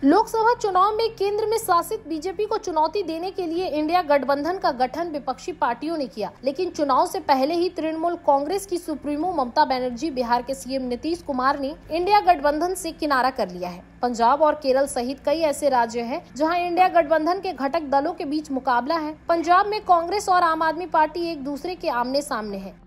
लोकसभा चुनाव में केंद्र में शासित बीजेपी को चुनौती देने के लिए इंडिया गठबंधन का गठन विपक्षी पार्टियों ने किया, लेकिन चुनाव से पहले ही तृणमूल कांग्रेस की सुप्रीमो ममता बनर्जी, बिहार के सीएम नीतीश कुमार ने इंडिया गठबंधन से किनारा कर लिया है। पंजाब और केरल सहित कई ऐसे राज्य हैं जहां इंडिया गठबंधन के घटक दलों के बीच मुकाबला है। पंजाब में कांग्रेस और आम आदमी पार्टी एक दूसरे के आमने सामने है।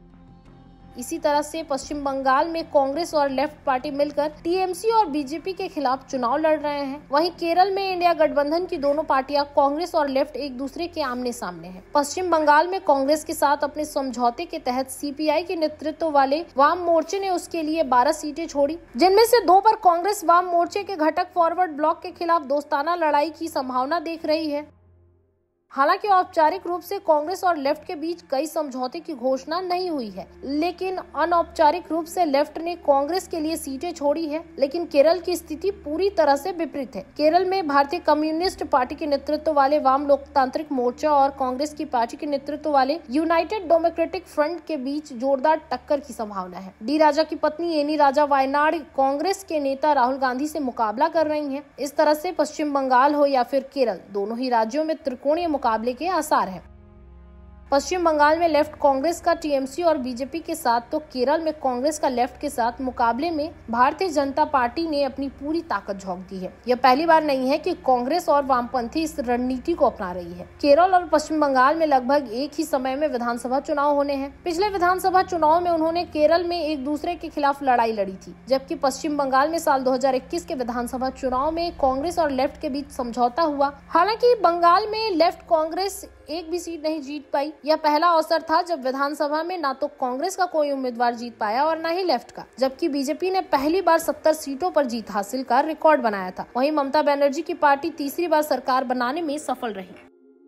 इसी तरह से पश्चिम बंगाल में कांग्रेस और लेफ्ट पार्टी मिलकर टीएमसी और बीजेपी के खिलाफ चुनाव लड़ रहे हैं। वहीं केरल में इंडिया गठबंधन की दोनों पार्टियां कांग्रेस और लेफ्ट एक दूसरे के आमने सामने हैं। पश्चिम बंगाल में कांग्रेस के साथ अपने समझौते के तहत सीपीआई के नेतृत्व वाले वाम मोर्चे ने उसके लिए 12 सीटें छोड़ी, जिनमें से 2 पर कांग्रेस वाम मोर्चे के घटक फॉरवर्ड ब्लॉक के खिलाफ दोस्ताना लड़ाई की संभावना देख रही है। हालांकि औपचारिक रूप से कांग्रेस और लेफ्ट के बीच कई समझौते की घोषणा नहीं हुई है, लेकिन अनौपचारिक रूप से लेफ्ट ने कांग्रेस के लिए सीटें छोड़ी है। लेकिन केरल की स्थिति पूरी तरह से विपरीत है। केरल में भारतीय कम्युनिस्ट पार्टी के नेतृत्व वाले वाम लोकतांत्रिक मोर्चा और कांग्रेस की पार्टी के नेतृत्व वाले यूनाइटेड डेमोक्रेटिक फ्रंट के बीच जोरदार टक्कर की संभावना है। डी राजा की पत्नी एनी राजा वायनाड कांग्रेस के नेता राहुल गांधी से मुकाबला कर रही हैं। इस तरह से पश्चिम बंगाल हो या फिर केरल, दोनों ही राज्यों में त्रिकोणीय मुकाबले के आसार हैं। पश्चिम बंगाल में लेफ्ट कांग्रेस का टीएमसी और बीजेपी के साथ, तो केरल में कांग्रेस का लेफ्ट के साथ मुकाबले में भारतीय जनता पार्टी ने अपनी पूरी ताकत झोंक दी है। यह पहली बार नहीं है कि कांग्रेस और वामपंथी इस रणनीति को अपना रही है। केरल और पश्चिम बंगाल में लगभग एक ही समय में विधानसभा चुनाव होने हैं। पिछले विधानसभा चुनाव में उन्होंने केरल में एक दूसरे के खिलाफ लड़ाई लड़ी थी, जबकि पश्चिम बंगाल में साल 2021 के विधानसभा चुनाव में कांग्रेस और लेफ्ट के बीच समझौता हुआ। हालांकि बंगाल में लेफ्ट कांग्रेस एक भी सीट नहीं जीत पाई। यह पहला अवसर था जब विधानसभा में ना तो कांग्रेस का कोई उम्मीदवार जीत पाया और न ही लेफ्ट का, जबकि बीजेपी ने पहली बार 70 सीटों पर जीत हासिल कर रिकॉर्ड बनाया था। वहीं ममता बनर्जी की पार्टी तीसरी बार सरकार बनाने में सफल रही।